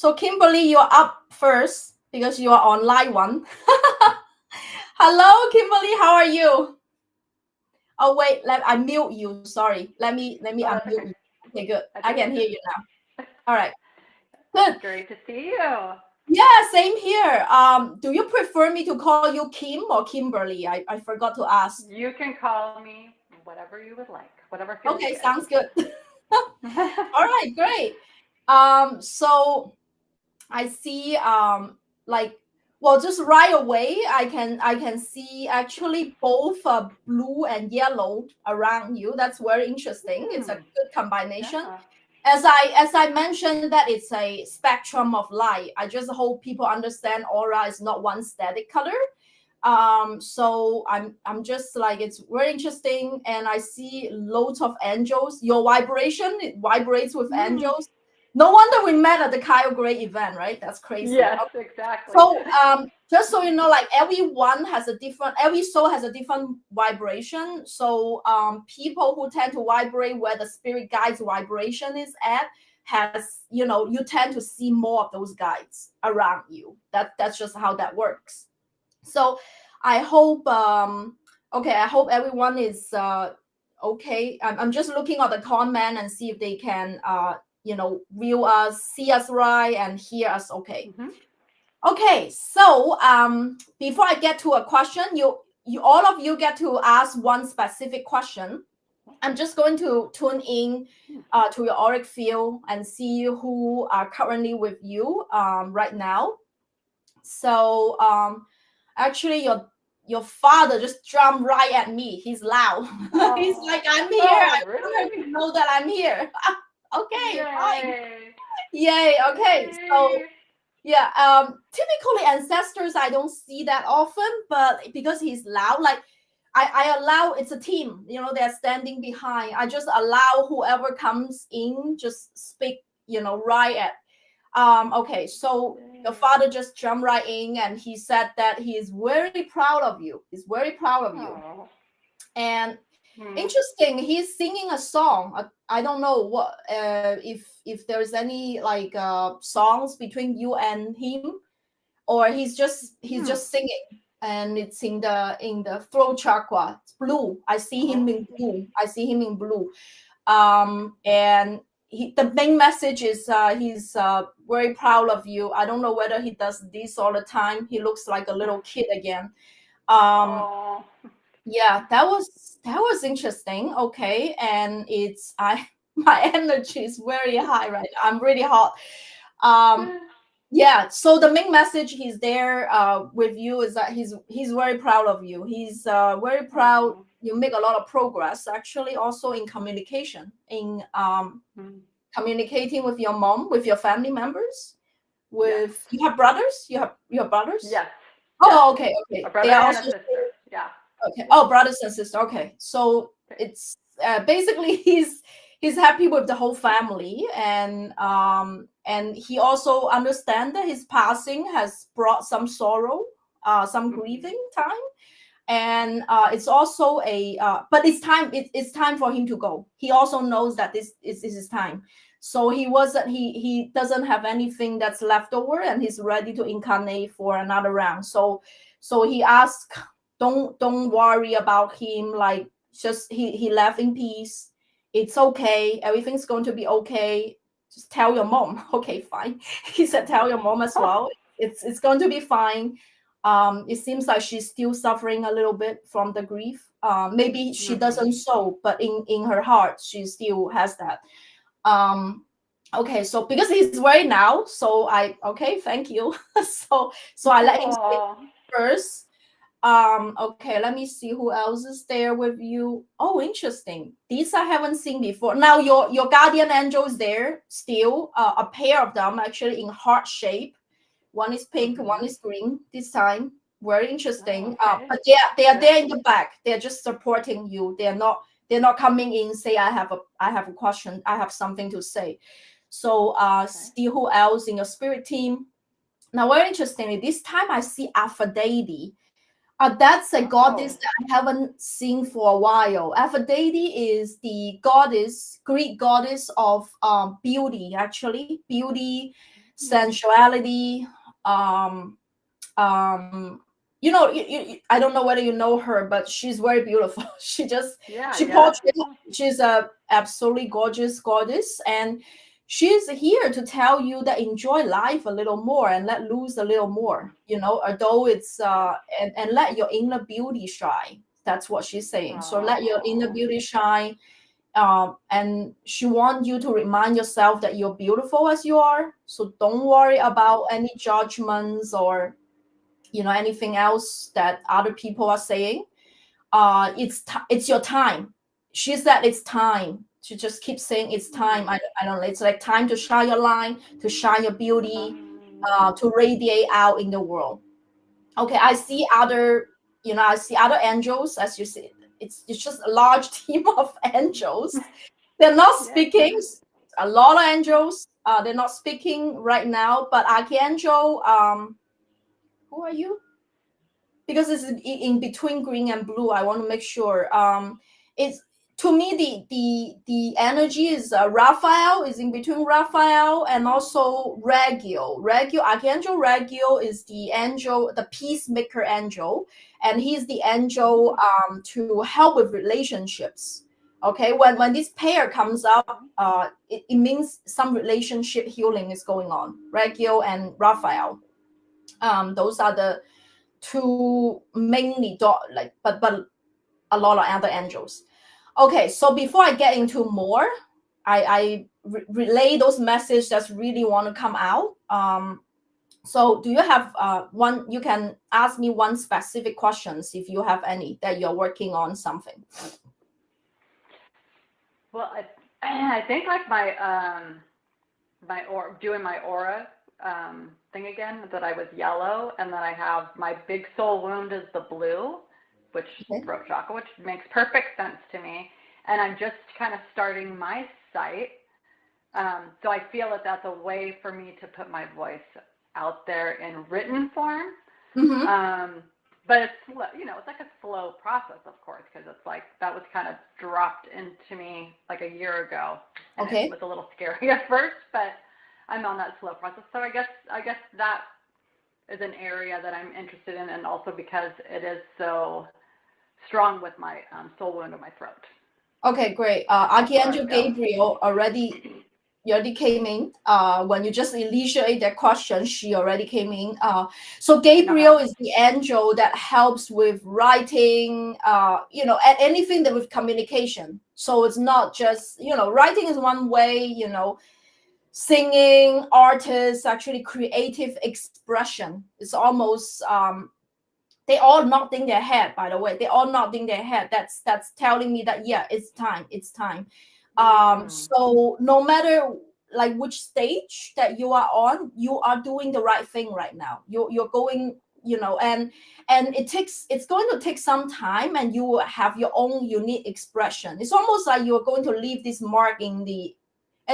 So Kimberly, you're up first because you are on line one. Hello, Kimberly. How are you? Oh wait, I mute you. Sorry. Let me Oh, that's unmute okay. you. Okay, good. I I think can it's hear just. you now. All right. It's Good. great to see you. Yeah, same here. Do you prefer me to call you Kim or Kimberly? I forgot to ask. You can call me whatever you would like, whatever feels Okay, good. sounds good. All right, great. So I see like well just right away I can see actually both blue and yellow around you. That's very interesting. It's a Hmm. good combination. Yeah. As I mentioned that it's a spectrum of light. I just hope people understand aura is not one static color. So I'm just like it's very interesting, and I see loads of angels. Your vibration, it vibrates with Hmm. angels. No wonder we met at the Kyle Gray event, right? That's crazy. Yes, Okay. exactly. So just so you know, like every soul has a different vibration. So people who tend to vibrate where the spirit guides vibration is at has, you tend to see more of those guides around you. That's just how that works. So I hope okay, I hope everyone is okay. I'm just looking at the comment and see if they can view us, see us right, and hear us okay. Hmm. Okay, so before I get to a question, you all of you get to ask one specific question. I'm just going to tune in to your auric field and see who are currently with you right now. So actually your father just jumped right at me. He's loud. He's like, I'm here. I Oh, want her really? to know that I'm here. Okay, fine. Yay! Yay. Okay. So Yay! yeah, typically ancestors I don't see that often, but because he's loud, like I allow it's a team, they're standing behind. I just allow whoever comes in just speak, right at okay, so your Yay! father just jumped right in and he said that he is very proud of you. He's very proud of you. Oh. And Hmm. interesting, he's singing a song. I don't know what if there's any like songs between you and him, or he's Hmm. just singing, and it's in the throat chakra. It's blue. I see him Oh. in blue. I see him in blue. And the main message is he's very proud of you. I don't know whether he does this all the time. He looks like a little kid again. um Oh. yeah, that was interesting. Okay, and it's I my energy is very high right now. I'm really hot. um yeah, so the main message he's there with you is that he's very proud of you. He's very proud. Oh. You make a lot of progress actually, also in communication, in Hmm. communicating with your mom, with your family members, Yes. with you have brothers, you have brothers. Yes. Yes. Oh, okay, A okay, they brother are and a also sister. Yeah. okay. Oh, brothers and sisters. Okay, so Okay. it's basically he's happy with the whole family, and he also understand that his passing has brought some sorrow, some Hmm. grieving time, and it's also but it's time for him to go. He also knows that this is his time. So he doesn't have anything that's left over, and he's ready to incarnate for another round. So he asked, don't worry about him, like just he left in peace. It's okay, everything's going to be okay. Just tell your mom. Okay, fine. He said tell your mom as well. It's going to be fine. It seems like she's still suffering a little bit from the grief. Maybe she Hmm. doesn't show, but in her heart she still has that. um okay, so because he's very now, so I okay, thank you. So I let him speak Oh. first. Okay, let me see who else is there with you. Oh, interesting, these I haven't seen before. Now your guardian angel is there still, a pair of them actually in heart shape. One is pink, one Hmm. is green this time. Very Oh, interesting. okay. But they are Good. there in the back. They're just supporting you. They're not coming in say I have a question. I have something to say. So Okay. see who else in your spirit team. Now very interestingly, this time I see Aphrodite. That's a goddess Oh. that I haven't seen for a while. Aphrodite is the goddess, Greek goddess of beauty, actually. Beauty, sensuality. um I don't know whether you know her, but she's very beautiful. Yeah, She yeah. portrays, she's a absolutely gorgeous goddess, and she's here to tell you that enjoy life a little more and let loose a little more, although it's and let your inner beauty shine. That's what she's saying. So let your inner Oh, beauty shine. And she wants you to remind yourself that you're beautiful as you are. So don't worry about any judgments or anything else that other people are saying. It's your time. She said it's time. She just keeps saying it's time. I don't know. It's like time to shine your light, to shine your beauty, to radiate out in the world. Okay, I see other angels, as you see. It's just a large team of angels. They're not yeah. speaking. A lot of angels. They're not speaking right now. But Archangel, who are you? Because it's in between green and blue. I want to make sure. It's to me the energy is Raphael is in between Raphael and also Regio. Archangel Regio is the angel, the peacemaker angel, and he's the angel to help with relationships. Okay, when this pair comes up, it means some relationship healing is going on. Regio and Raphael. Those are the two mainly but a lot of other angels. Okay, so before I get into more, I relay those messages that really want to come out. So do you have one? You can ask me one specific questions if you have any that you're working on something. Well, I think like doing my aura thing again, that I was yellow, and that I have my big soul wound is the blue, which Okay. throat chakra, which makes perfect sense to me. And I'm just kind of starting my site. So I feel that that's a way for me to put my voice out there in written form. Mm-hmm. But it's slow, it's like a slow process, of course, because it's like that was kind of dropped into me like a year ago, and Okay. it was a little scary at first, but I'm on that slow process. So I guess that is an area that I'm interested in, and also because it is so strong with my soul wound in my throat. Okay, great. Archangel Gabriel you already came in. When you just initiate that question, she already came in. So Gabriel is the angel that helps with writing, anything that with communication. So it's not just, writing is one way, singing, artists, actually creative expression. It's almost they all nodding their head, by the way. They all nodding their head. That's telling me that yeah, it's time. It's time. So no matter like which stage that you are on, you are doing the right thing right now. You're going, and it's going to take some time, and you will have your own unique expression. It's almost like you're going to leave this mark and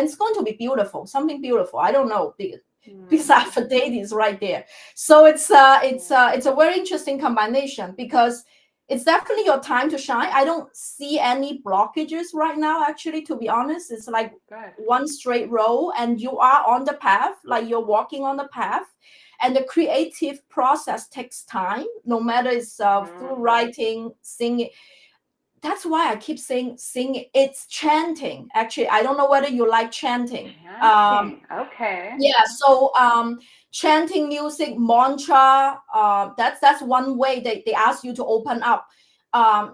it's going to be beautiful, something beautiful. I don't know, because Aphrodite is right there. So it's a very interesting combination, because it's definitely your time to shine. I don't see any blockages right now, actually, to be honest. It's like one straight row, and you are on the path, like you're walking on the path. And the creative process takes time, no matter it's through writing, singing. That's why I keep saying sing. It's chanting. Actually, I don't know whether you like chanting. Okay. Yeah. So chanting music, mantra. That's one way they ask you to open up.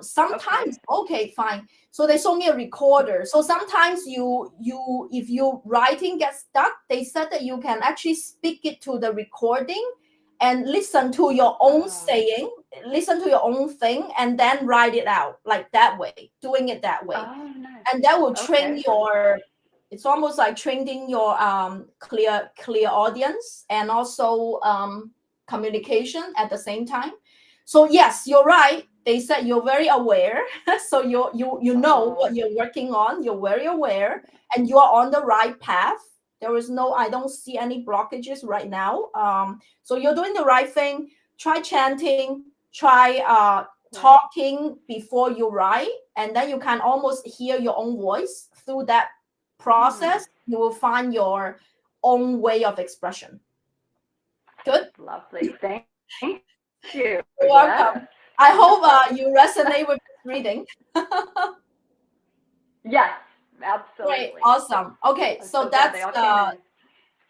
Sometimes okay, fine. So they show me a recorder. So sometimes you if you writing gets stuck, they said that you can actually speak it to the recording and listen to your own saying, listen to your own thing, and then write it out like that way, doing it that way. Nice. And that will train your, it's almost like training your clear audience, and also communication at the same time. So yes, you're right. They said you're very aware. So you know what you're working on. You're very aware, and you are on the right path. I don't see any blockages right now. So you're doing the right thing. Try chanting, try talking before you write, and then you can almost hear your own voice through that process. You will find your own way of expression. Good. Lovely. Thank you. You're welcome. Yes. I hope you resonate with this reading. Yes, absolutely. Great. Awesome. Okay, so that's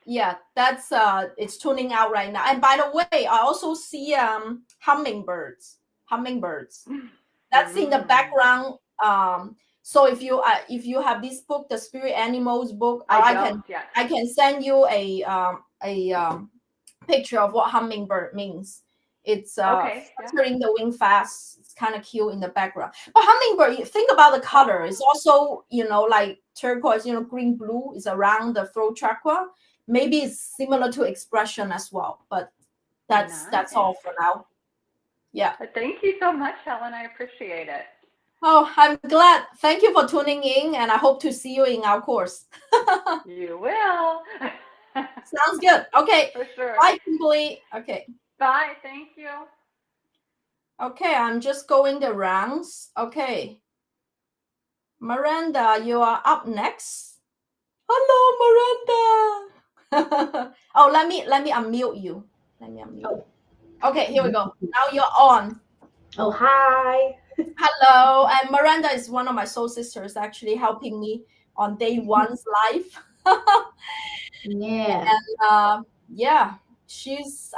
yeah, that's it's tuning out right now. And by the way, I also see hummingbirds. That's in the background. So if you have this book, the Spirit Animals book, I can send you a picture of what hummingbird means. It's fluttering the wing fast. It's kind of cute in the background. But hummingbird, think about the color. It's also, like turquoise, green, blue is around the throat chakra. Maybe it's similar to expression as well. But that's all for now. Yeah. Thank you so much, Helen. I appreciate it. Oh, I'm glad. Thank you for tuning in, and I hope to see you in our course. You will. Sounds good. Okay. For sure. Bye, Kimberly. Okay. Bye. Thank you. Okay, I'm just going the rounds. Okay. Miranda, you are up next. Hello, Miranda. Oh, let me unmute you. Okay, here we go. Now you're on. Oh, hi. Hello. And Miranda is one of my soul sisters, actually helping me on day one's life. Yeah. And yeah,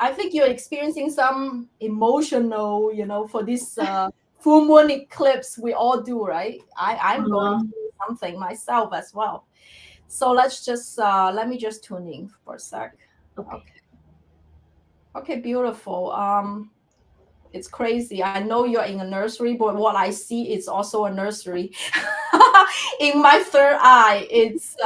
I think you're experiencing some emotional, for this full moon eclipse. We all do, right? I'm going through something myself as well. So let's just let me just tune in for a sec. Okay, beautiful. It's crazy. I know you're in a nursery, but what I see is also a nursery. In my third eye, it's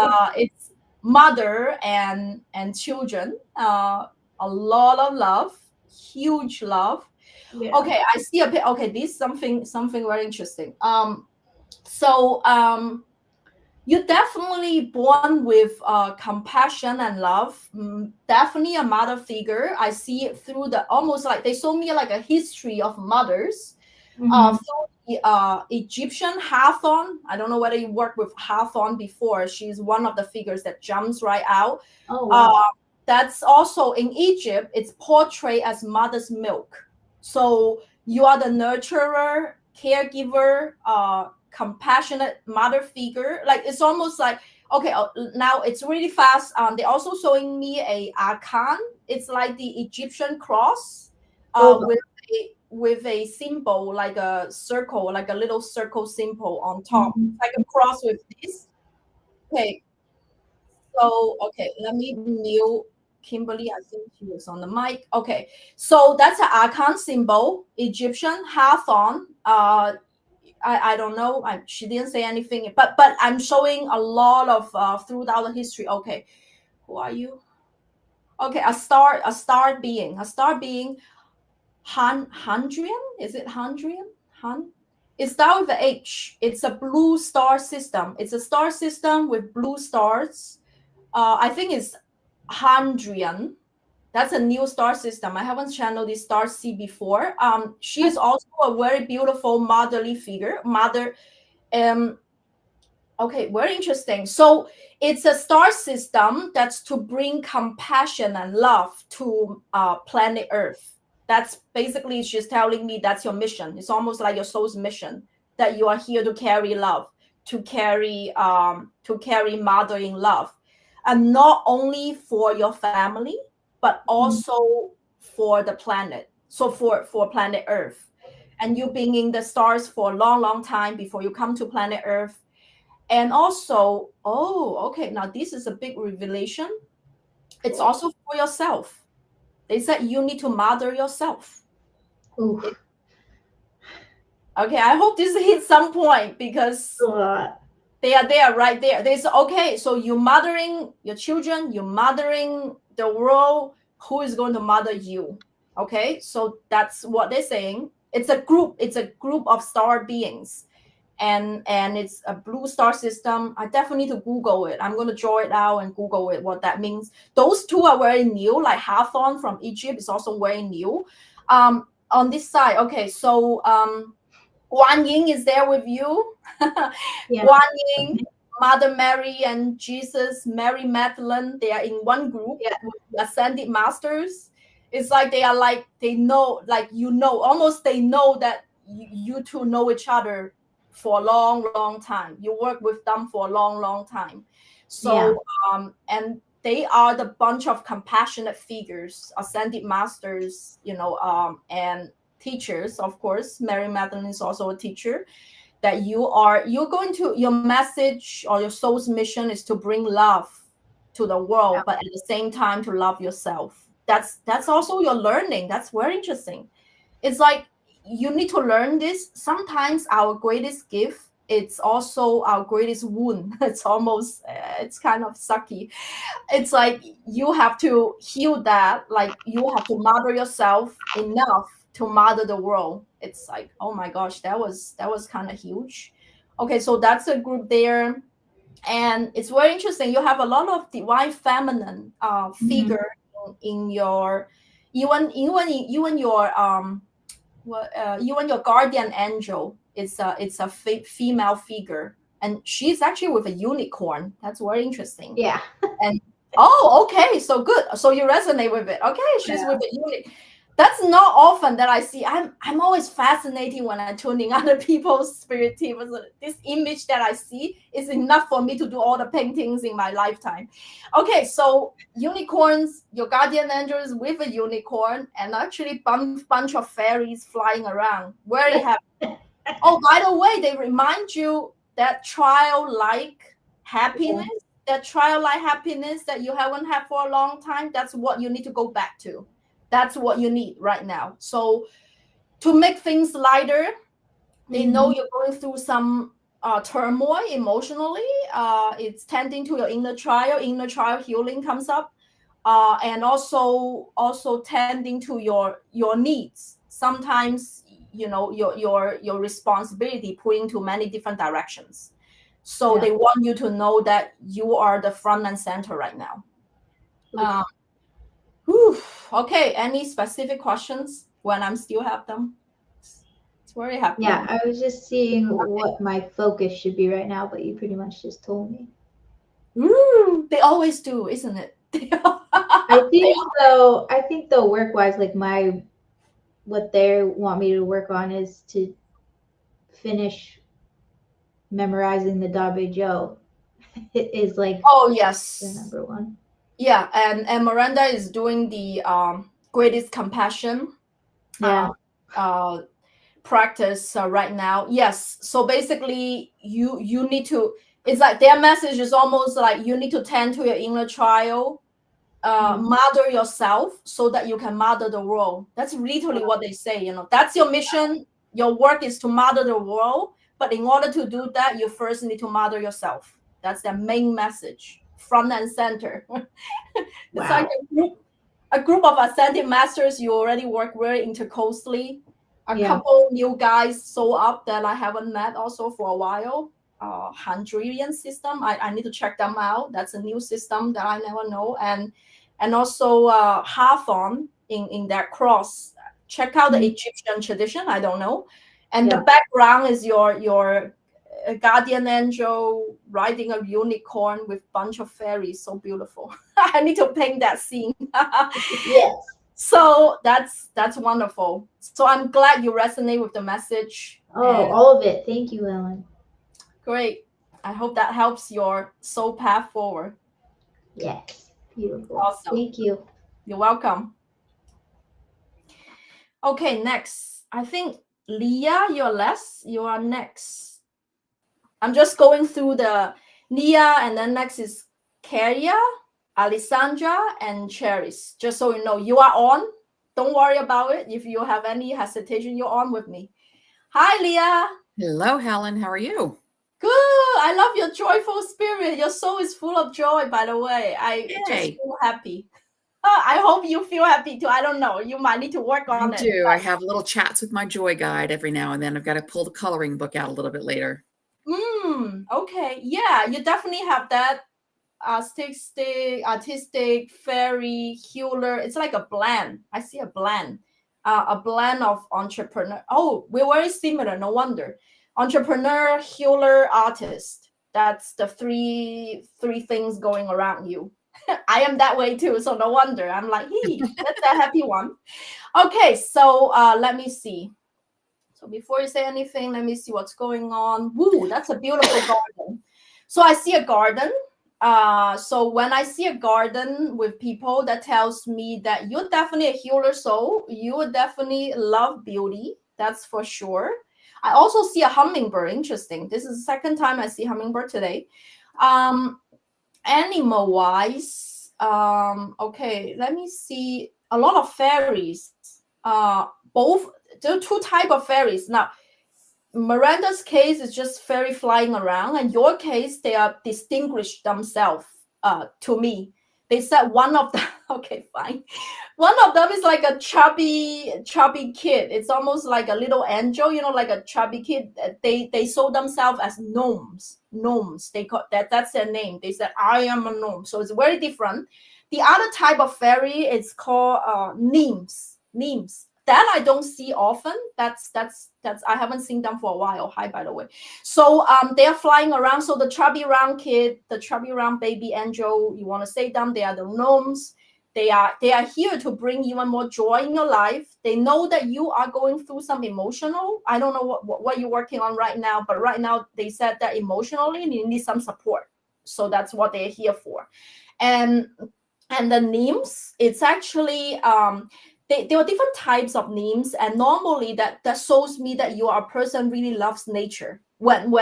mother and children. A lot of love, huge love. Yeah. Okay, I see a bit. Okay, this is something very interesting. You're definitely born with compassion and love. Definitely a mother figure. I see it through almost like they show me like a history of mothers. Through the Egyptian Hathor. I don't know whether you worked with Hathor before. She's one of the figures that jumps right out. Oh, wow. That's also in Egypt. It's portrayed as mother's milk. So you are the nurturer, caregiver, compassionate mother figure. Like it's almost like, okay, now it's really fast. They're also showing me a arcan. It's like the Egyptian cross with a symbol, like a circle, like a little circle symbol on top. Like a cross with this. Okay. So, okay, let me mute Kimberly. I think she was on the mic. Okay. So that's an arcan symbol, Egyptian Hathor. I don't know. She didn't say anything, but I'm showing a lot of throughout the history. Okay, who are you? Okay, a star being, Handrian. Is it Handrian? It starts with the H. It's a blue star system. It's a star system with blue stars. I think it's Handrian. That's a new star system. I haven't channeled this star C before. She is also a very beautiful motherly figure. Okay, very interesting. So it's a star system that's to bring compassion and love to planet Earth. That's basically, she's telling me that's your mission. It's almost like your soul's mission, that you are here to carry love, to carry mothering love, and not only for your family, but also for the planet. So for planet Earth. And you've been in the stars for a long, long time before you come to planet Earth. And also, okay, now this is a big revelation. It's also for yourself. They said you need to mother yourself. Okay, I hope this hits some point because they are right there. They say, okay, so you're mothering your children, you're mothering the world. Who is going to mother you? Okay, so that's what they're saying. It's a group of star beings, and it's a blue star system. I definitely need to Google it. I'm going to draw it out and Google it, what that means. Those two are very new, like Hathor from Egypt is also very new. On this side, okay, so Guan Yin is there with you. Yeah. Guan Yin. Mother Mary and Jesus, Mary Magdalene, they are in one group with the Ascended Masters. It's like they are like, they know, like, almost they know that you two know each other for a long time. You work with them for a long time. So, and they are the bunch of compassionate figures, Ascended Masters, and teachers, of course. Mary Magdalene is also a teacher. That your message or your soul's mission is to bring love to the world, but at the same time to love yourself. That's also your learning. That's very interesting. It's like you need to learn this. Sometimes our greatest gift, it's also our greatest wound. It's almost, it's kind of sucky. It's like you have to heal that. Like you have to mother yourself enough to mother the world. It's like, oh my gosh, that was kind of huge. Okay, so that's a group there. And it's very interesting. You have a lot of divine feminine figure in your, even your even your guardian angel. It's a female figure, and she's actually with a unicorn. That's very interesting. Yeah. And oh, okay, so good. So you resonate with it. Okay, she's with a unicorn. That's not often that I see. I'm always fascinated when I tune in other people's spirit teams. This image that I see is enough for me to do all the paintings in my lifetime. Okay, so unicorns, your guardian angels with a unicorn, and actually bunch of fairies flying around. Very happy. Oh, by the way, they remind you that childlike happiness, that you haven't had for a long time. That's what you need to go back to. That's what you need right now. So to make things lighter, they know you're going through some turmoil emotionally. It's tending to your inner child. Inner child healing comes up, and also tending to your needs. Sometimes your responsibility pulling to many different directions. So they want you to know that you are the front and center right now. Okay, any specific questions when I'm still have them? It's very happy. Yeah, I was just seeing what my focus should be right now, but you pretty much just told me. They always do, isn't it? I think though work-wise, like what they want me to work on is to finish memorizing the Dabe Joe. It is like the number one. Yeah, and Miranda is doing the greatest compassion practice right now. Yes, so basically you need to, it's like their message is almost like you need to tend to your inner child, mother yourself so that you can mother the world. That's literally what they say. That's your mission. Your work is to mother the world, but in order to do that, you first need to mother yourself. That's their main message, front and center. It's like a group of ascended masters. You already work very intercoastally. A couple new guys show up that I haven't met also for a while. Hungarian system. I need to check them out. That's a new system that I never know. And also Hawthorne in that cross. Check out the Egyptian tradition. I don't know. And the background is your guardian angel riding a unicorn with a bunch of fairies. So beautiful. I need to paint that scene. Yes. So that's wonderful. So I'm glad you resonate with the message. All of it. Thank you, Helen. Great. I hope that helps your soul path forward. Yes. Beautiful. Awesome. Thank you. You're welcome. Okay, next. I think Leah, you are next. I'm just going through the Leah, and then next is Karia, Alessandra, and Chartreuse. Just so you know, you are on. Don't worry about it. If you have any hesitation, you're on with me. Hi, Leah. Hello, Helen. How are you? Good. I love your joyful spirit. Your soul is full of joy, by the way. I just feel happy. I hope you feel happy too. I don't know. You might need to work on it. I do. I have little chats with my joy guide every now and then. I've got to pull the coloring book out a little bit later. Okay. Yeah, you definitely have that artistic, fairy, healer. It's like a blend. I see a blend of entrepreneur. Oh, we're very similar. No wonder. Entrepreneur, healer, artist. That's the three things going around you. I am that way too, so no wonder. I'm like, hey, that's a happy one. Okay, so let me see. So before you say anything, let me see what's going on. Woo, that's a beautiful garden. So I see a garden. So when I see a garden with people, that tells me that you're definitely a healer soul. You would definitely love beauty. That's for sure. I also see a hummingbird. Interesting. This is the second time I see hummingbird today. Animal wise, okay, let me see. A lot of fairies. Both there are two type of fairies. Now, Miranda's case is just fairy flying around, and your case, they are distinguished themselves to me. They said one of them, okay, fine. One of them is like a chubby kid. It's almost like a little angel, like a chubby kid. They saw themselves as gnomes. Gnomes. They call that's their name. They said, I am a gnome. So it's very different. The other type of fairy is called nymphs. Nymphs. That I don't see often. That's I haven't seen them for a while. Hi, by the way. So they're flying around. So the chubby round kid, the chubby round baby angel, you want to say them, they are the gnomes. They are here to bring even more joy in your life. They know that you are going through some emotional. I don't know what you're working on right now, but right now they said that emotionally you need some support. So that's what they're here for. And the nymphs, it's actually there are different types of nymphs, and normally that shows me that you are a person really loves nature. When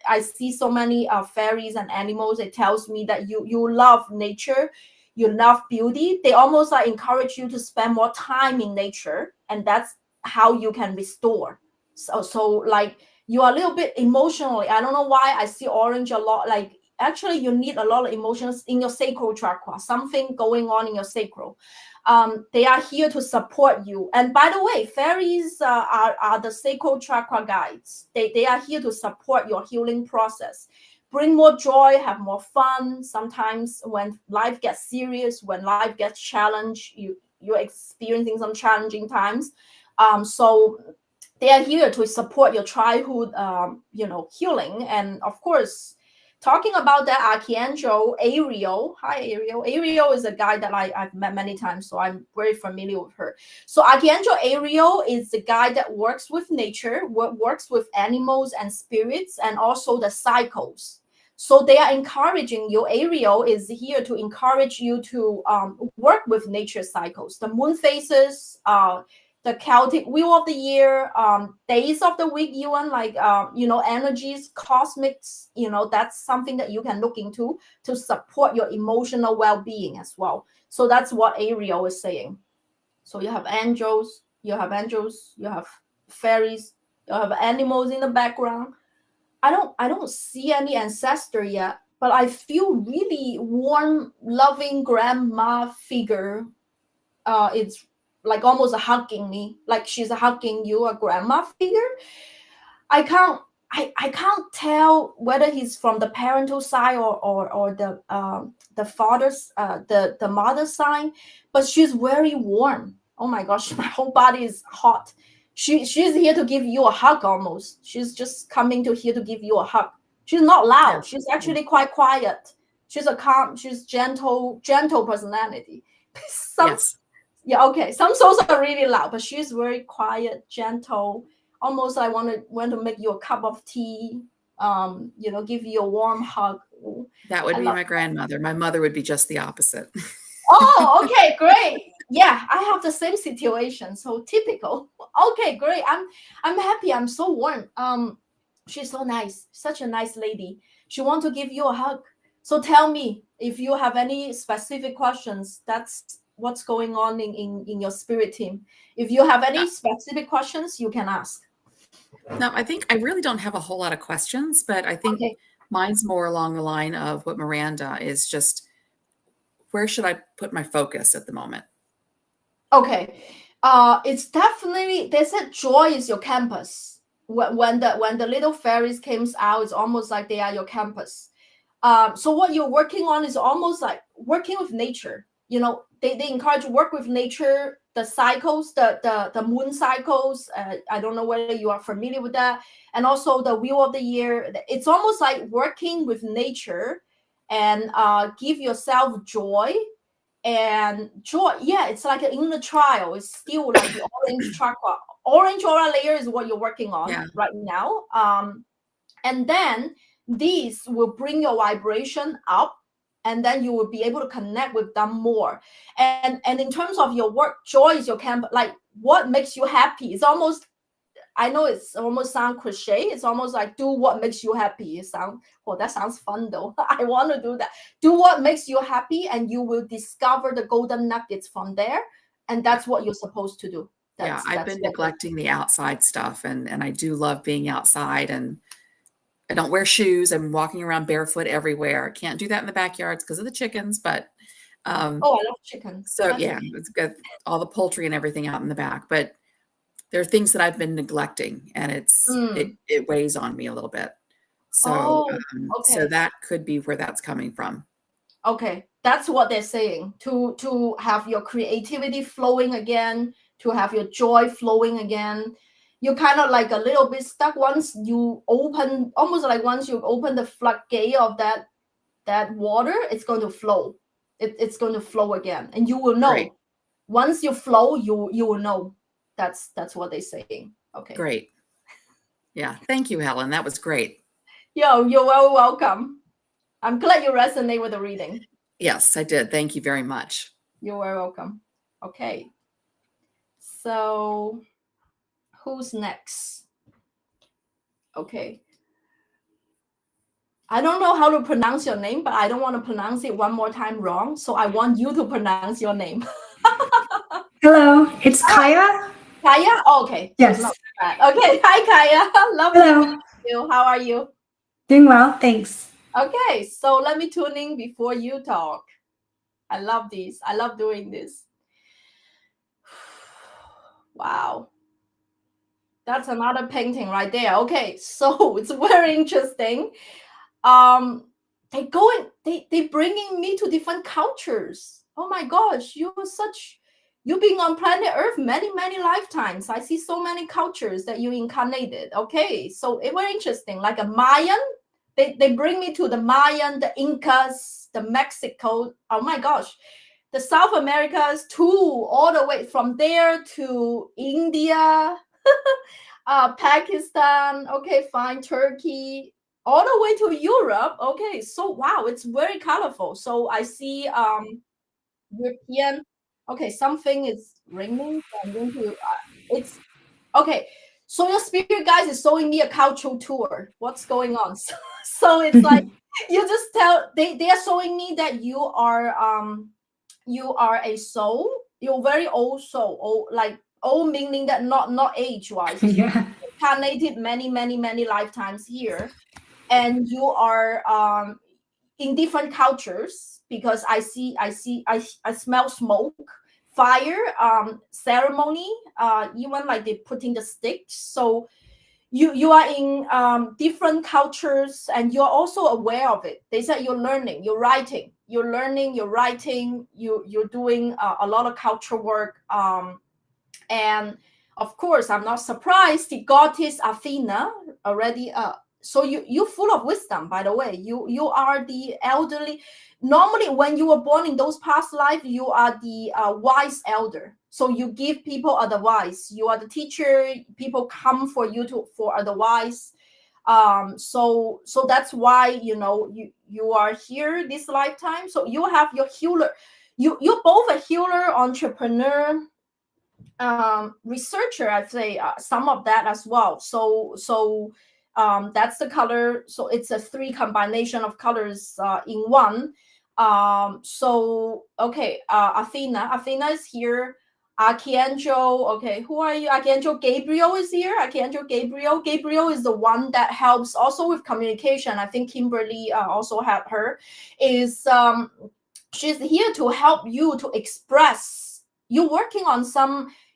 I see so many fairies and animals, it tells me that you love nature, you love beauty. They almost like encourage you to spend more time in nature, and that's how you can restore. So like you are a little bit emotionally. I don't know why I see orange a lot. Like actually, you need a lot of emotions in your sacral chakra. Something going on in your sacral. They are here to support you. And by the way, fairies are the sacral chakra guides. They are here to support your healing process. Bring more joy, have more fun. Sometimes when life gets serious, when life gets challenged, you're experiencing some challenging times. So they are here to support your childhood, healing. And of course, talking about that Archangel Ariel. Hi, Ariel. Ariel is a guy that I've met many times, so I'm very familiar with her. So Archangel Ariel is the guy that works with nature, works with animals and spirits, and also the cycles. So they are encouraging you. Ariel is here to encourage you to work with nature cycles, the moon phases, the Celtic wheel of the year, days of the week, even like energies, cosmics, that's something that you can look into to support your emotional well-being as well. So that's what Ariel is saying. So you have angels, you have fairies, you have animals in the background. I don't see any ancestor yet, but I feel really warm, loving grandma figure. It's like almost hugging me, like she's hugging you, a grandma figure. I can't tell whether he's from the parental side or the father's the mother's side, but she's very warm. Oh my gosh, my whole body is hot. She's here to give you a hug almost. She's just coming to here to give you a hug. She's not loud. Yeah. She's actually quite quiet. She's a calm, she's gentle personality. Yes. Yeah, okay. Some souls are really loud, but she's very quiet, gentle. Almost I want to make you a cup of tea, give you a warm hug. That would be my grandmother. My mother would be just the opposite. Oh, okay, great. Yeah, I have the same situation. So typical. Okay, great. I'm happy. I'm so warm. She's so nice. Such a nice lady. She wants to give you a hug. So tell me if you have any specific questions. That's what's going on in your spirit team. If you have any specific questions, you can ask. No, I think I really don't have a whole lot of questions, but I think mine's more along the line of what Miranda is, just where should I put my focus at the moment? Okay. It's definitely, they said joy is your campus. When the little fairies came out, it's almost like they are your campus. So what you're working on is almost like working with nature. they encourage work with nature, the cycles, the moon cycles. I don't know whether you are familiar with that. And also the wheel of the year. It's almost like working with nature and give yourself joy. And joy, yeah, it's like an inner trial. It's still like the orange chakra. Orange aura layer is what you're working on right now. And then these will bring your vibration up, and then you will be able to connect with them more. And in terms of your work, joy is your camp. Like, what makes you happy? It's almost, I know it's almost sound cliche. It's almost like do what makes you happy. That sounds fun though. I want to do that. Do what makes you happy, and you will discover the golden nuggets from there. And that's what you're supposed to do. I've been neglecting the outside stuff, and I do love being outside, and I don't wear shoes. I'm walking around barefoot everywhere. I can't do that in the backyards because of the chickens, but I love chickens. So it's good, all the poultry and everything out in the back, but there are things that I've been neglecting, and it weighs on me a little bit. So so that could be where that's coming from. Okay, that's what they're saying, to have your creativity flowing again, to have your joy flowing again. You're kind of like a little bit stuck once you open, almost like once you open the floodgate of that water, it's going to flow. It's going to flow again, and you will know. Great. Once you flow, you will know. That's what they're saying. Okay. Great. Yeah. Thank you, Helen. That was great. You're well welcome. I'm glad you resonate with the reading. Yes, I did. Thank you very much. You're very welcome. Okay. So who's next? Okay. I don't know how to pronounce your name, but I don't want to pronounce it one more time wrong. So I want you to pronounce your name. Hello, it's Kaya. Kaya? Oh, okay. Yes. Okay. Hi, Kaya. Lovely. You. How are you? Doing well, thanks. Okay, so let me tune in before you talk. I love this. I love doing this. Wow. That's another painting right there. Okay, so it's very interesting. They bringing me to different cultures. Oh my gosh, you've been on planet Earth many lifetimes. I see so many cultures that you incarnated. Okay, so it was interesting. Like a Mayan, they bring me to the Mayan, the Incas, the Mexico. Oh my gosh, the South Americas too, all the way from there to India, Pakistan. Okay, fine, Turkey, all the way to Europe. Okay, so wow, it's very colorful. So I see European. Okay, something is ringing. So I'm going to. It's okay. So your spirit guys is showing me a cultural tour. What's going on? So it's like you just tell they are showing me that you are a soul. You're very old soul. Old meaning that not age wise. Yeah. Incarnated many lifetimes here, and you are in different cultures, because I smell smoke, fire, ceremony, even like they put in the sticks. So you are in different cultures, and you're also aware of it. They said you're learning, you're writing, you're doing a lot of cultural work. And of course, I'm not surprised. The goddess Athena already. So you're full of wisdom, by the way. You are the elderly. Normally, when you were born in those past lives, you are the wise elder. So you give people advice. You are the teacher. People come for you for advice. So that's why you are here this lifetime. So you have your healer. You're both a healer, entrepreneur, researcher. I'd say some of that as well. So that's the color. So it's a 3 combination of colors in one. So okay, Athena is here. Archangel, okay, who are you? Archangel Gabriel is here. Archangel Gabriel is the one that helps also with communication. I think Kimberly also had her. Is she's here to help you to express. You're working on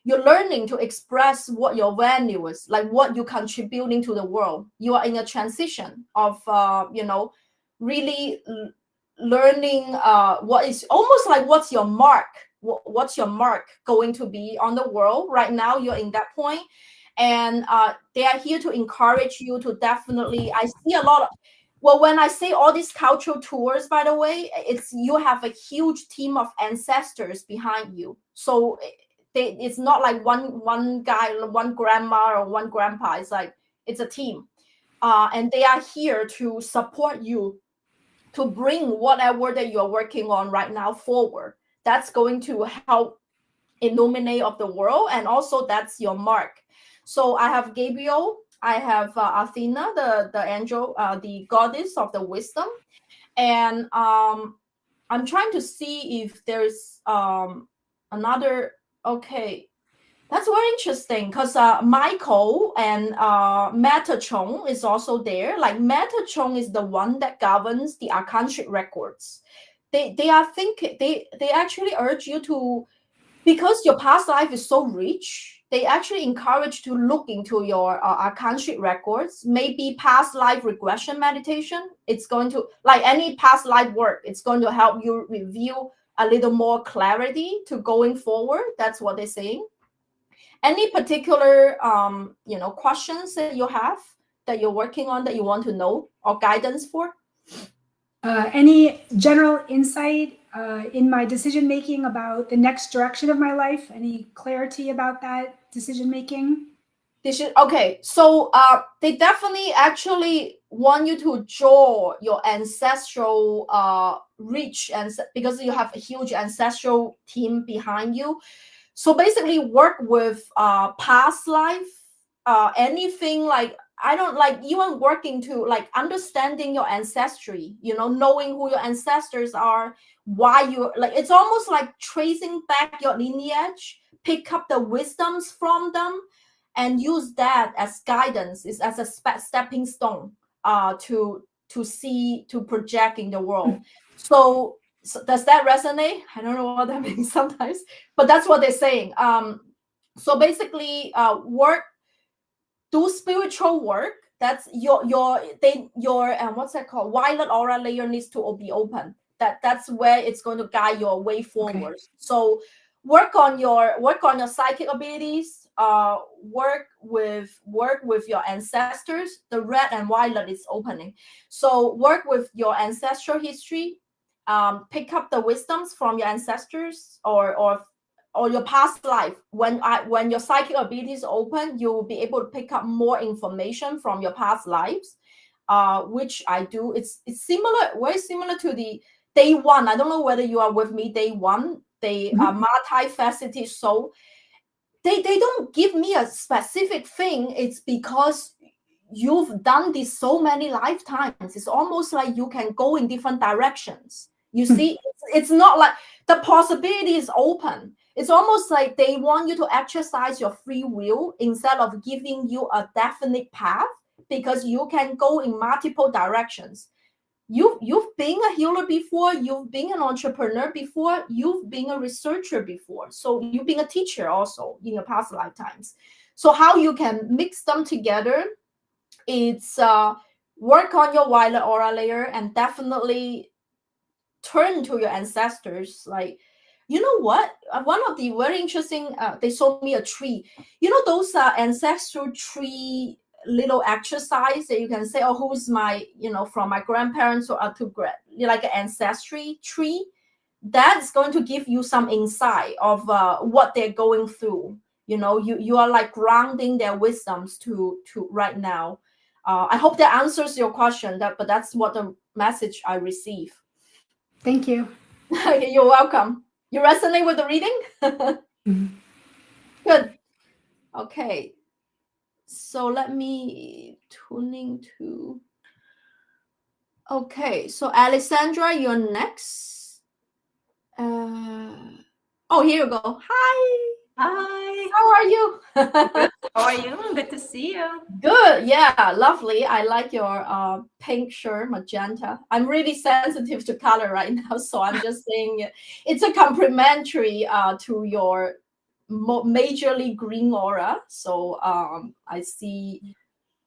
you're learning to express what your value is, like what you're contributing to the world. You are in a transition of really learning what is almost like what's your mark, what's your mark going to be on the world. Right now you're in that point, and they are here to encourage you to definitely. I see a lot of, well, when I say all these cultural tours, by the way, it's you have a huge team of ancestors behind you. So it's not like one guy, one grandma or one grandpa. It's like it's a team, and they are here to support you to bring whatever that you're working on right now forward. That's going to help illuminate of the world, and also that's your mark. So I have Gabriel, I have Athena, the angel, the goddess of the wisdom, and I'm trying to see if there's another. Okay, that's very interesting because Michael and Metatron is also there. Like Metatron is the one that governs the Akashic records. They are thinking they actually urge you to, because your past life is so rich. They actually encourage to look into your Akashic records, maybe past life regression meditation. It's going to, like any past life work, it's going to help you reveal a little more clarity to going forward. That's what they're saying. Any particular questions that you have that you're working on that you want to know or guidance for? Any general insight in my decision making about the next direction of my life? Any clarity about that decision making? Okay, so they definitely actually want you to draw your ancestral reach, and because you have a huge ancestral team behind you. So basically work with past life, anything like, I don't like even working to like understanding your ancestry, knowing who your ancestors are, why you like, it's almost like tracing back your lineage, pick up the wisdoms from them and use that as guidance, is as a stepping stone to see, to project in the world. So does that resonate? I don't know what that means sometimes, but that's what they're saying. So basically, do spiritual work. That's your what's that called? Violet aura layer needs to be open. That's where it's going to guide your way forward. Okay. So work on your psychic abilities. Work with your ancestors. The red and violet is opening. So work with your ancestral history. Pick up the wisdoms from your ancestors or your past life. When your psychic abilities open, you will be able to pick up more information from your past lives, which I do. It's similar, very similar to the day one. I don't know whether you are with me. Day one, they are multifaceted soul. They don't give me a specific thing. It's because you've done this so many lifetimes. It's almost like you can go in different directions. You see, it's not like the possibility is open. It's almost like they want you to exercise your free will instead of giving you a definite path, because you can go in multiple directions. You've been a healer before, you've been an entrepreneur before, you've been a researcher before. So you've been a teacher also in your past lifetimes. So how you can mix them together, it's work on your violet aura layer and definitely turn to your ancestors. Like, you know what? One of the very interesting, they showed me a tree. You know those ancestral tree little exercise that you can say, oh, who's my, from my grandparents or to like an ancestry tree. That's going to give you some insight of what they're going through. You are like grounding their wisdoms to right now. I hope that answers your question. But that's what the message I receive. Thank you. You're welcome. You resonate with the reading? Mm-hmm. Good. Okay. So let me tuning to. Okay. So Alexandra, you're next. Oh, here you go. Hi. Hi. How are you? Good. How are you? Good to see you. Good. Yeah, lovely. I like your pink shirt, magenta. I'm really sensitive to color right now, so I'm just saying it's a complementary to your majorly green aura. So I see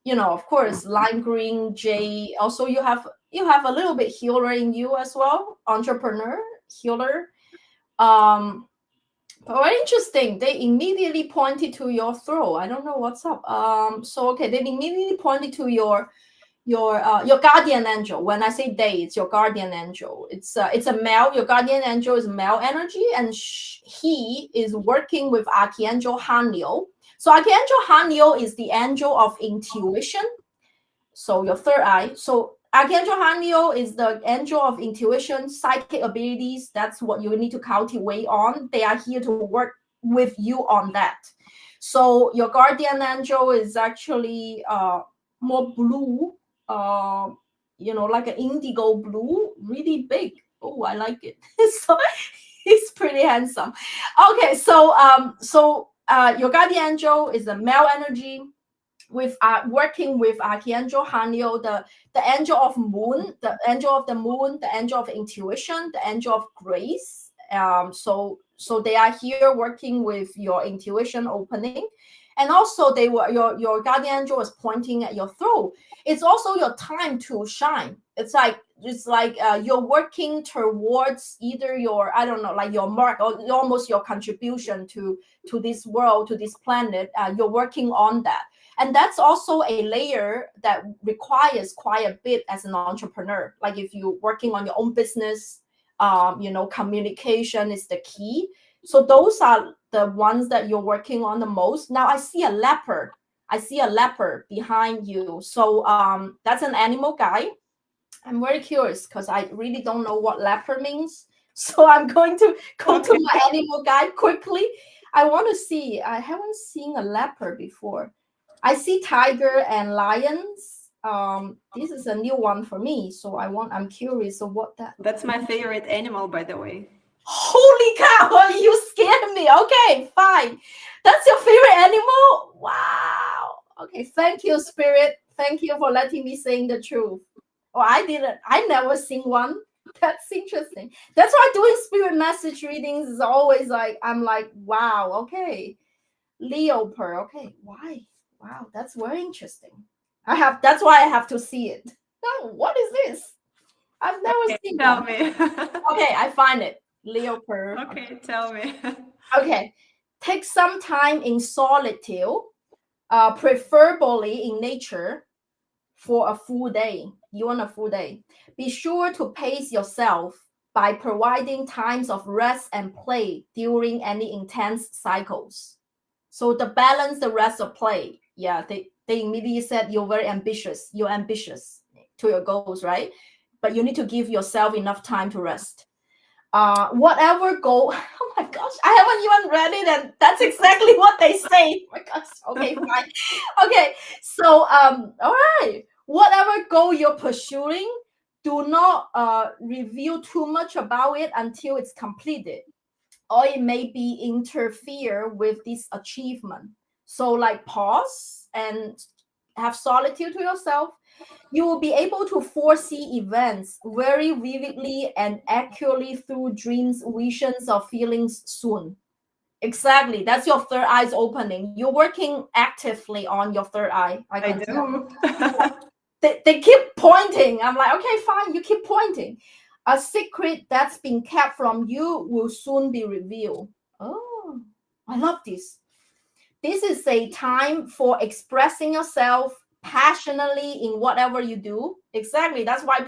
of course, lime green, jade. Also, you have a little bit healer in you as well, entrepreneur, healer. Very interesting. They immediately pointed to your throat. I don't know what's up. So okay, they immediately pointed to your guardian angel. When I say they, it's your guardian angel. It's a male. Your guardian angel is male energy, and he is working with Archangel Haniel. So Archangel Haniel is the angel of intuition. So your third eye. So Archangel Haniel is the angel of intuition, psychic abilities. That's what you need to cultivate on. They are here to work with you on that. So your guardian angel is actually more blue, like an indigo blue, really big. Oh, I like it. So he's pretty handsome. Okay, so your guardian angel is a male energy, with working with Archangel Haniel, the angel of moon, the angel of the moon, the angel of intuition, the angel of grace. So they are here working with your intuition opening. And also your guardian angel was pointing at your throat. It's also your time to shine. It's like you're working towards either your, I don't know, like your mark, or almost your contribution to this world, to this planet. You're working on that. And that's also a layer that requires quite a bit as an entrepreneur. Like if you're working on your own business, communication is the key. So those are the ones that you're working on the most. Now I see a leopard. Behind you. So that's an animal guy. I'm very curious because I really don't know what leopard means. So I'm going to go to my animal guide quickly. I want to see. I haven't seen a leopard before. I see tiger and lions. This is a new one for me, so I'm curious of what that. That's my favorite animal, by the way. Holy cow! You scared me. Okay, fine. That's your favorite animal? Wow. Okay, thank you, Spirit. Thank you for letting me say the truth. Oh, I never seen one. That's interesting. That's why doing spirit message readings is always like, I'm like, wow, okay. Leopard. Okay, why? Wow, that's very interesting. That's why I have to see it. No, what is this? I've never seen Tell one. me. Okay, I find it. Leopard. Okay, tell me. Okay, take some time in solitude, preferably in nature, for a full day. You want a full day. Be sure to pace yourself by providing times of rest and play during any intense cycles. So to balance the rest of play, yeah, they immediately said you're very ambitious. You're ambitious to your goals, right? But you need to give yourself enough time to rest. Whatever goal, oh my gosh, I haven't even read it, and that's exactly what they say. Oh my gosh, okay, fine. Okay, so all right. Whatever goal you're pursuing, do not reveal too much about it until it's completed, or it may be interfere with this achievement. So like pause and have solitude to yourself. You will be able to foresee events very vividly and accurately through dreams, visions, or feelings soon. Exactly. That's your third eye's opening. You're working actively on your third eye. I do. They keep pointing. I'm like, okay, fine. You keep pointing. A secret that's been kept from you will soon be revealed. Oh, I love this. This is a time for expressing yourself passionately in whatever you do. Exactly. That's why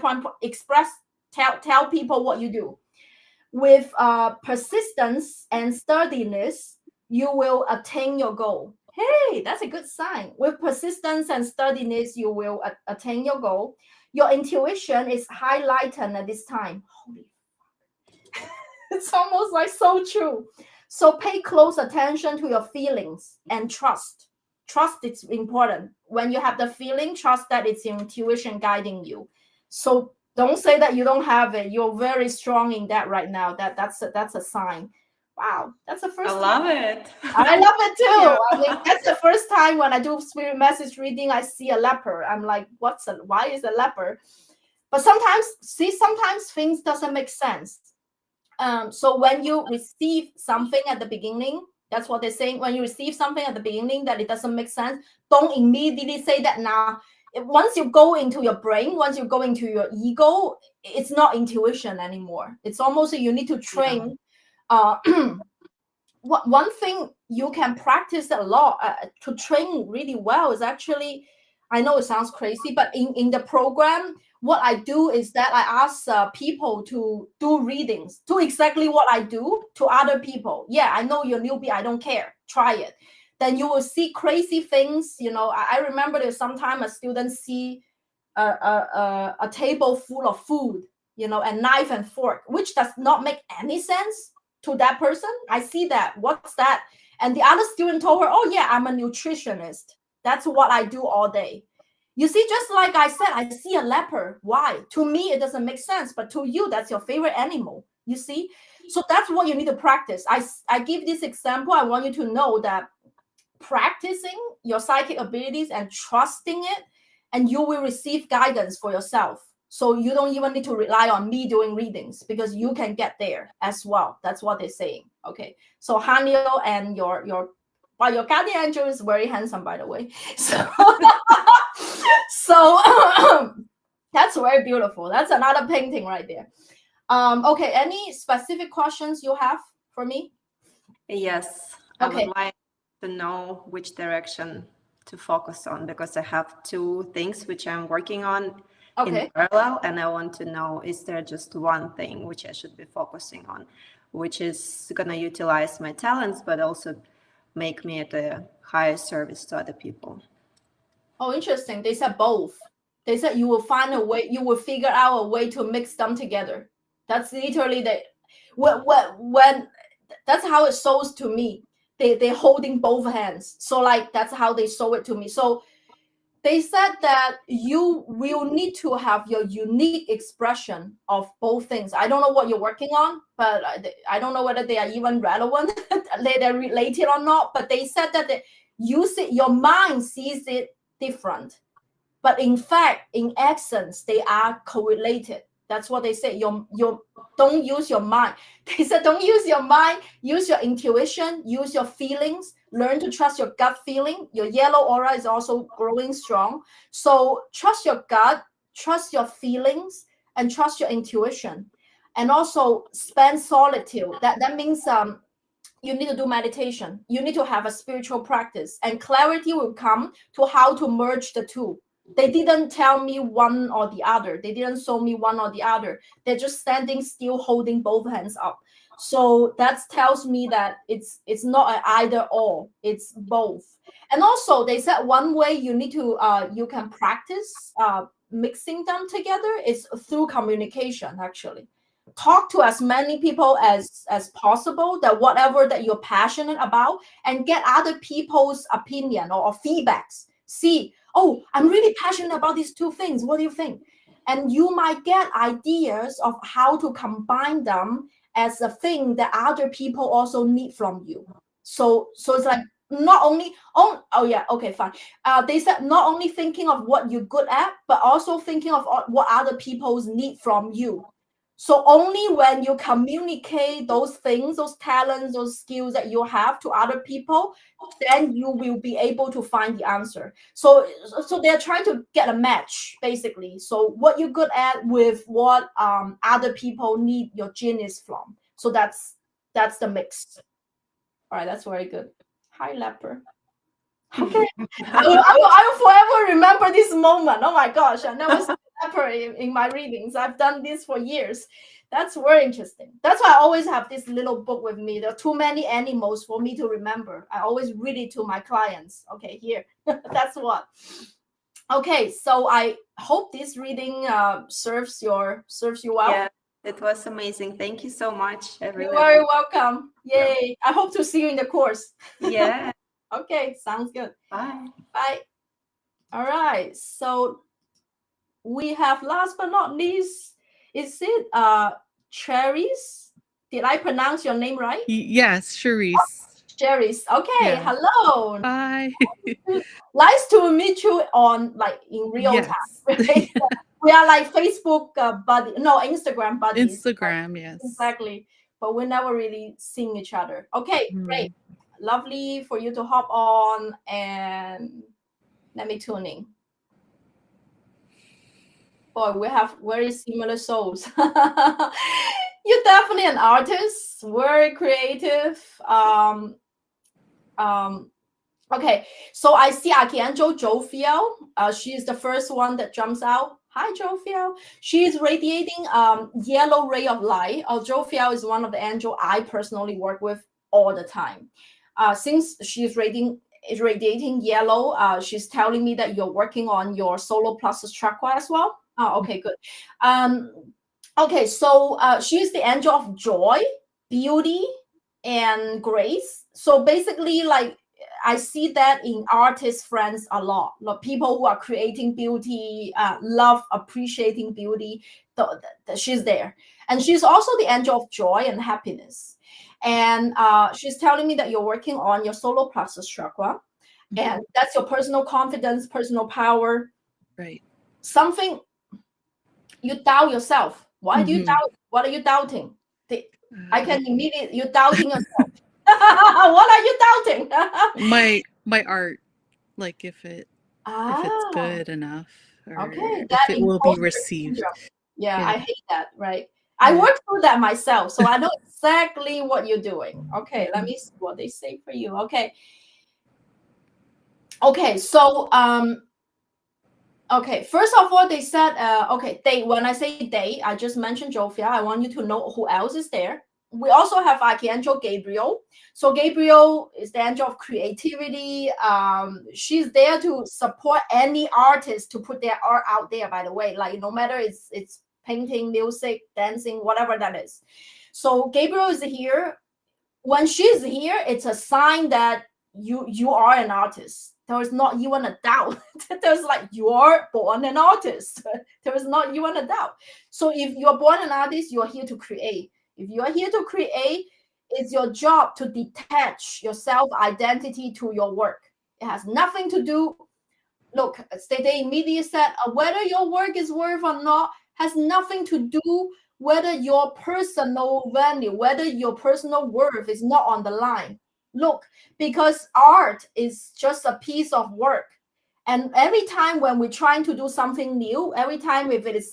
tell people what you do. With persistence and sturdiness, you will attain your goal. Hey, that's a good sign. With persistence and sturdiness, you will attain your goal. Your intuition is highlighted at this time. Holy fuck. It's almost like so true. So pay close attention to your feelings and trust. Trust is important. When you have the feeling, trust that it's your intuition guiding you. So don't say that you don't have it. You're very strong in that right now. That's a sign. Wow, that's the first I love it. I love it too. Yeah. I mean, that's the first time when I do spirit message reading, I see a leopard. I'm like, why is a leopard? But sometimes things doesn't make sense. So when you receive something at the beginning, That's what they're saying. When you receive something at the beginning that it doesn't make sense, don't immediately say that now. Once you go into your brain, once you go into your ego, it's not intuition anymore. It's almost you need to train. One thing you can practice a lot to train really well is actually, I know it sounds crazy, but in the program, what I do is that I ask people to do readings, do exactly what I do to other people. Yeah, I know you're newbie, I don't care, try it. Then you will see crazy things. You know, I remember there's sometime a student see a table full of food, you know, and knife and fork, which does not make any sense to that person. I see that. What's that? And the other student told her, oh yeah, I'm a nutritionist. That's what I do all day. You see, just like I said, I see a leopard. Why? To me, it doesn't make sense. But to you, that's your favorite animal. You see? So that's what you need to practice. I give this example. I want you to know that practicing your psychic abilities and trusting it, and you will receive guidance for yourself. So you don't even need to rely on me doing readings because you can get there as well. That's what they're saying. Okay. So Haniel and your guardian angel is very handsome, by the way. So, that's very beautiful. That's another painting right there. Okay. Any specific questions you have for me? Yes. Okay. I would like to know which direction to focus on, because I have two things which I'm working on in parallel, and I want to know, is there just one thing which I should be focusing on, which is going to utilize my talents but also make me at a higher service to other people? Oh, interesting. They said both. They said you will find a way, you will figure out a way to mix them together. That's literally when that's how it shows to me. They're holding both hands. So like that's how they show it to me. So they said that you will need to have your unique expression of both things. I don't know what you're working on, but I don't know whether they are even relevant, they're related or not. But they said that your mind sees it different. But in fact, in essence, they are correlated. That's what they say. Your don't use your mind. They said don't use your mind, use your intuition, use your feelings, learn to trust your gut feeling. Your yellow aura is also growing strong. So trust your gut, trust your feelings, and trust your intuition. And also spend solitude. That means you need to do meditation. You need to have a spiritual practice, and clarity will come to how to merge the two. They didn't tell me one or the other. They didn't show me one or the other. They're just standing still, holding both hands up. So that tells me that it's not an either or. It's both. And also, they said one way you need to you can practice mixing them together is through communication. Actually, talk to as many people as possible, that whatever that you're passionate about, and get other people's opinion or feedbacks. See, oh, I'm really passionate about these two things. What do you think? And you might get ideas of how to combine them as a thing that other people also need from you. So it's like not only, oh yeah, okay, fine. They said not only thinking of what you're good at, but also thinking of what other people's need from you. So only when you communicate those things, those talents, those skills that you have to other people, then you will be able to find the answer. So they're trying to get a match, basically. So what you're good at with what other people need your genius from. So that's the mix. All right, that's very good. Hi, leopard. Okay, I will forever remember this moment. Oh my gosh, I never seen a leopard in my readings. I've done this for years. That's very interesting. That's why I always have this little book with me. There are too many animals for me to remember. I always read it to my clients. Okay, here. That's what. Okay, so I hope this reading serves you well. Yeah, it was amazing. Thank you so much. You're very welcome. Yay. Yeah. I hope to see you in the course. Yeah. Okay, sounds good. Bye. Bye. All right. So we have, last but not least, is it Chartreuse? Did I pronounce your name right? Yes, Chartreuse. Chartreuse. Okay. Yeah. Hello. Hi. Nice to meet you on in real Yes. time. Right? We are like Facebook Instagram buddies. Instagram, yes. Exactly. But we never really seen each other. Okay, great. lovely for you to hop on, and let me tune in. Boy, we have very similar souls. You're definitely an artist, very creative. Okay, so I see Archangel Jophiel. She is the first one that jumps out. Hi, Jophiel. She is radiating yellow ray of light. Jophiel is one of the angels I personally work with all the time. Since she's radiating yellow, she's telling me that you're working on your solar plexus chakra as well. Okay, good. Okay, so she's the angel of joy, beauty, and grace. So basically, like, I see that in artist friends a lot. Like people who are creating beauty, love appreciating beauty. She's there, and she's also the angel of joy and happiness. And she's telling me that you're working on your solar plexus chakra, and that's your personal confidence, personal power. Right. Something you doubt yourself. Why do you doubt? What are you doubting? I can immediately, you're doubting yourself. What are you doubting? my art, like if it's good enough, or okay, if it will be received. Yeah, I hate that, right? I work through that myself, so I know exactly what you're doing. Okay, let me see what they say for you. Okay, so okay, first of all, they said when I say they, I just mentioned Jophiel. I want you to know who else is there. We also have Archangel Gabriel. So Gabriel is the angel of creativity. She's there to support any artist to put their art out there, by the way, like no matter it's painting, music, dancing, whatever that is. So Gabriel is here. When she's here, it's a sign that you are an artist. There is not even a doubt. There's like, you are born an artist. There is not even a doubt. So if you're born an artist, you're here to create. If you are here to create, it's your job to detach your self-identity to your work. It has nothing to do, look, they immediately said, whether your work is worth or not, has nothing to do whether your personal value, whether your personal worth is not on the line. Look, because art is just a piece of work. And every time when we're trying to do something new, every time if it is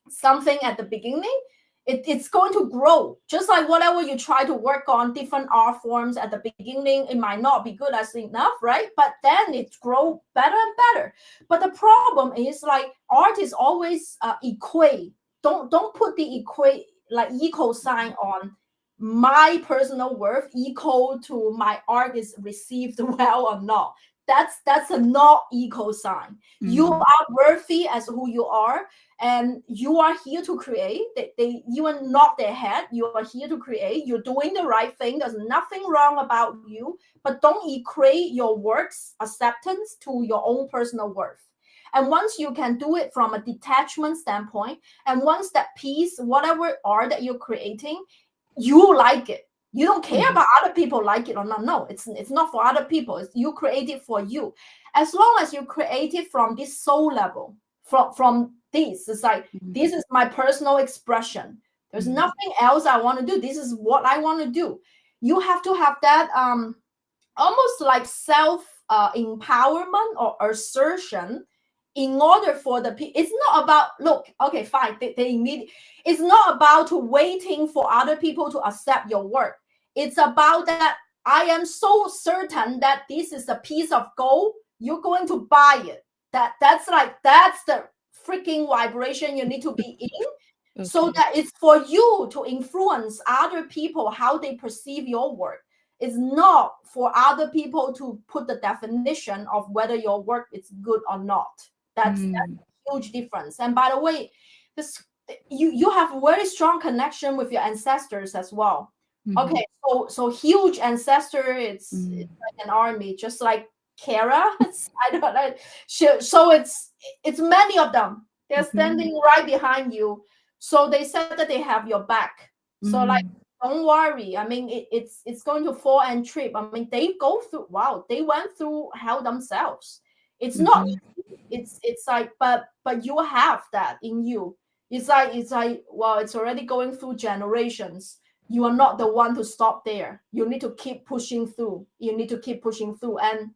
something at the beginning, it's going to grow. Just like whatever you try to work on, different art forms at the beginning, it might not be good as enough, right? But then it grows better and better. But the problem is, like, art is always equate. Don't put the equal sign on my personal worth equal to my art is received well or not. That's a not equal sign. You are worthy as who you are, and you are here to create. You are not their head. You are here to create. You're doing the right thing. There's nothing wrong about you, but don't equate your work's acceptance to your own personal worth. And once you can do it from a detachment standpoint, and once that piece, whatever art that you're creating, you like it. You don't care about other people like it or not. No, it's not for other people. You create it for you. As long as you create it from this soul level, from this, it's like, this is my personal expression. There's nothing else I want to do. This is what I want to do. You have to have that almost like self empowerment or assertion in order for it's not about, look, okay, fine, they immediately, it's not about waiting for other people to accept your work. It's about that I am so certain that this is a piece of gold, you're going to buy it. That's the freaking vibration you need to be in, so that it's for you to influence other people how they perceive your work. It's not for other people to put the definition of whether your work is good or not. That's a huge difference. And by the way, you have a very strong connection with your ancestors as well. Okay, so huge ancestor, it's like an army, just like Kara. I don't know. So it's many of them. They're standing right behind you. So they said that they have your back. So like, don't worry. I mean, it's going to fall and trip. I mean, they went through hell themselves. It's not easy. It's like, but you have that in you. It's like, well, it's already going through generations. you are not the one to stop there. You need to keep pushing through. You need to keep pushing through. And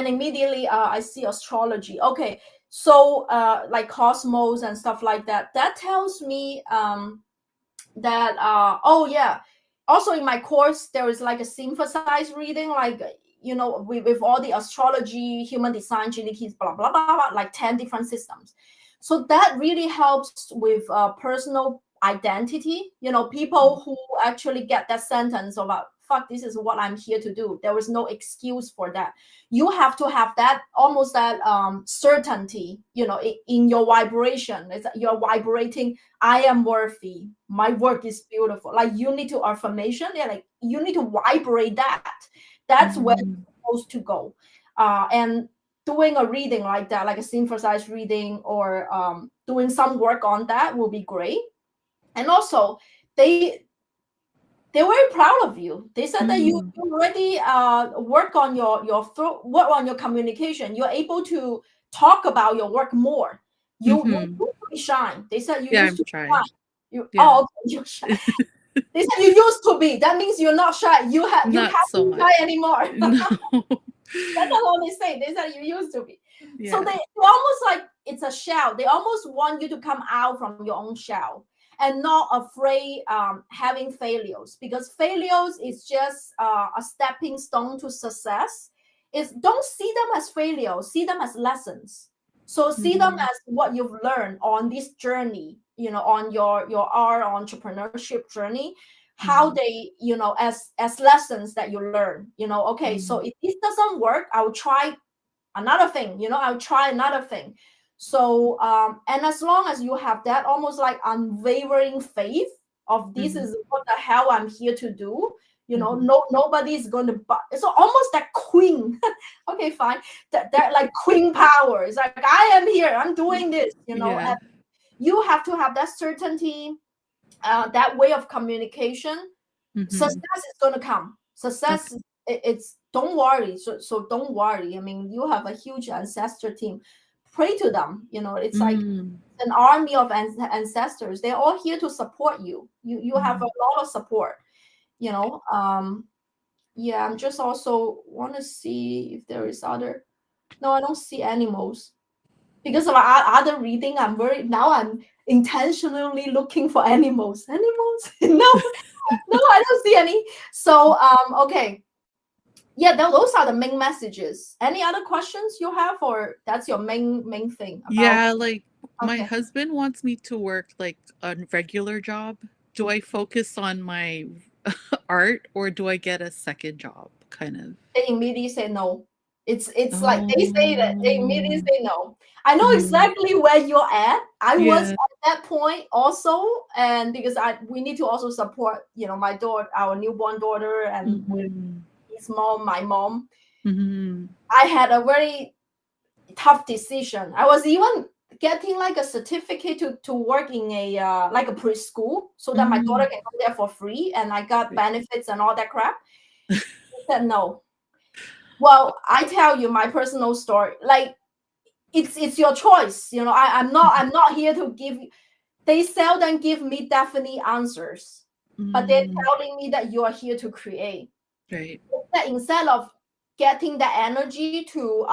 immediately I see astrology. Okay, so like cosmos and stuff like that. That tells me that oh yeah. Also in my course there is like a synthesized reading, like with all the astrology, human design, gene keys, blah blah blah blah, like 10 different systems. So that really helps with personal identity. People who actually get that sentence about fuck, this is what I'm here to do. There is no excuse for that. You have to have that almost that certainty, in your vibration. You're vibrating, I am worthy, my work is beautiful. Like you need to affirmation. Yeah, like you need to vibrate that. That's where you're supposed to go. And doing a reading like that, like a synthesized reading, or doing some work on that will be great. And also they're very proud of you. They said that you already work on your throat, work on your communication. You're able to talk about your work more. You used to be shy. They said you used to be shy. Oh, okay, you're shy. They said you used to be. That means you're not shy. You can't be shy anymore. No. That's what they say. They said you used to be. Yeah. So they almost like it's a shell. They almost want you to come out from your own shell and not afraid having failures, because failures is just a stepping stone to success. Don't see them as failures, see them as lessons. So see them as what you've learned on this journey, on your art entrepreneurship journey, how they, as lessons that you learn, okay, so if this doesn't work, I'll try another thing, I'll try another thing. So, and as long as you have that almost like unwavering faith of this is what the hell I'm here to do, nobody's going to, it's almost that queen. Okay, fine. That like queen power. It's like, I am here, I'm doing this, and you have to have that certainty, that way of communication. Success is going to come. Success, it's don't worry. So don't worry. I mean, you have a huge ancestor team. Pray to them. It's like an army of ancestors. They're all here to support you. You have a lot of support. I'm just also want to see if there is other. No, I don't see animals. Because of our other reading, I'm intentionally looking for animals. No, I don't see any. So okay. Yeah, those are the main messages. Any other questions you have, or that's your main thing? Like my husband wants me to work like a regular job. Do I focus on my art, or do I get a second job? Kind of. They immediately say no. It's like they say that they immediately say no. I know exactly where you're at. I was at that point also, and because we need to also support, my daughter, our newborn daughter, and with his mom, my mom. I had a very tough decision. I was even getting like a certificate to work in a like a preschool, so that my daughter can go there for free, and I got benefits and all that crap. I said no. Well, I tell you my personal story. Like it's your choice. I'm not here to give. They seldom give me definite answers, but they're telling me that you are here to create. Right. That instead of getting the energy to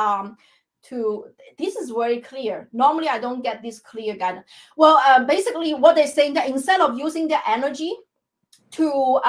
this is very clear. Normally I don't get this clear guidance. Well, basically what they're saying, that instead of using the energy to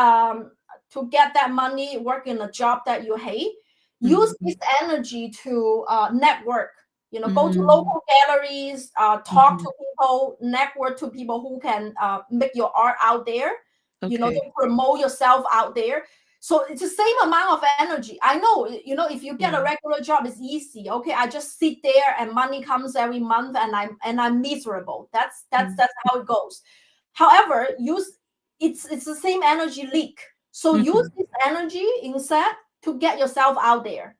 get that money, work in a job that you hate, use this energy to network. Go to local galleries, talk to people, network to people who can make your art out there. To promote yourself out there. So it's the same amount of energy. I know, if you get a regular job, it's easy. Okay, I just sit there and money comes every month, and I'm miserable. That's how it goes. However, it's the same energy leak. So use this energy instead to get yourself out there.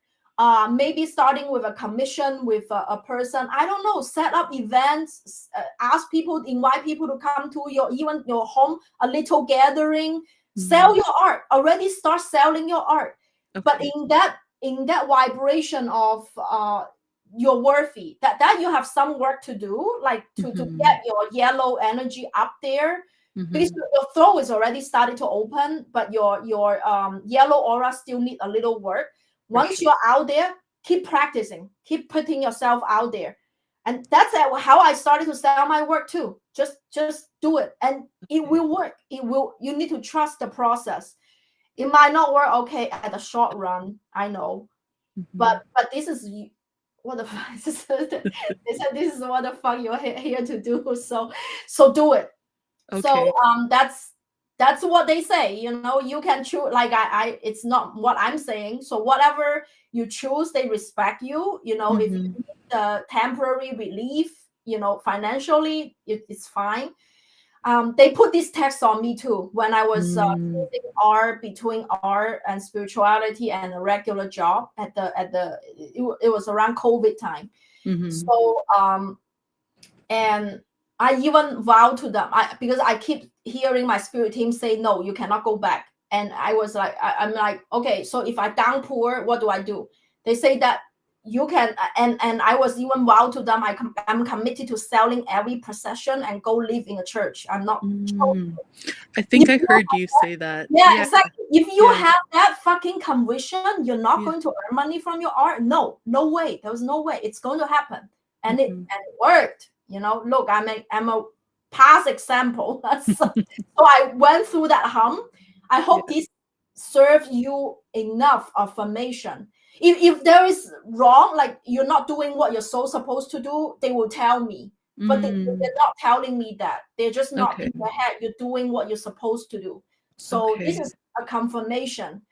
Maybe starting with a commission with a person. I don't know. Set up events. Ask people, invite people to come to even your home. A little gathering. Sell your art. Already start selling your art. But in that vibration of you're worthy. That you have some work to do, like to get your yellow energy up there. because your throat is already started to open, but your yellow aura still need a little work. Once you're out there, keep practicing, keep putting yourself out there. And that's how I started to sell my work too. Just do it, and it will work. It will. You need to trust the process. It might not work okay at the short run, I know, but this is what the fuck. They said this is what the fuck you're here to do. So do it. Okay. So that's what they say. You know, you can choose. Like I it's not what I'm saying. So whatever you choose, they respect you. You know, if you need the temporary relief, you know, financially, it's fine. They put this text on me too when I was choosing art between art and spirituality and a regular job it was around COVID time. So and I even vowed to them because I keep hearing my spirit team say, no, you cannot go back. And I was like, I'm like, okay, so if I downpour, what do I do? They say that you can, and I was even vowed to them, I'm committed to selling every possession and go live in a church. I'm not. I think I heard you say that. Yeah, exactly. If you have that fucking conviction, you're not going to earn money from your art. No way. There was no way. It's going to happen, and it worked. You know, look, I'm a past example. So I went through that hump. I hope this serves you enough affirmation. If there is wrong, like you're not doing what you're supposed to do, they will tell me. But they're not telling me that. They're just not in their head. You're doing what you're supposed to do. So this is a confirmation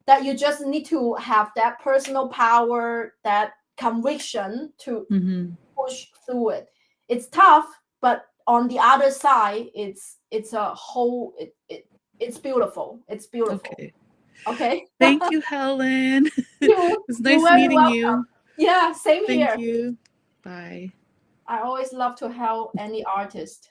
that you just need to have that personal power, that conviction to push through it. It's tough, but on the other side, it's a whole. It's beautiful. It's beautiful. Okay. Thank you, Helen. It was nice meeting you. Yeah, same here. Thank you. Bye. I always love to help any artist.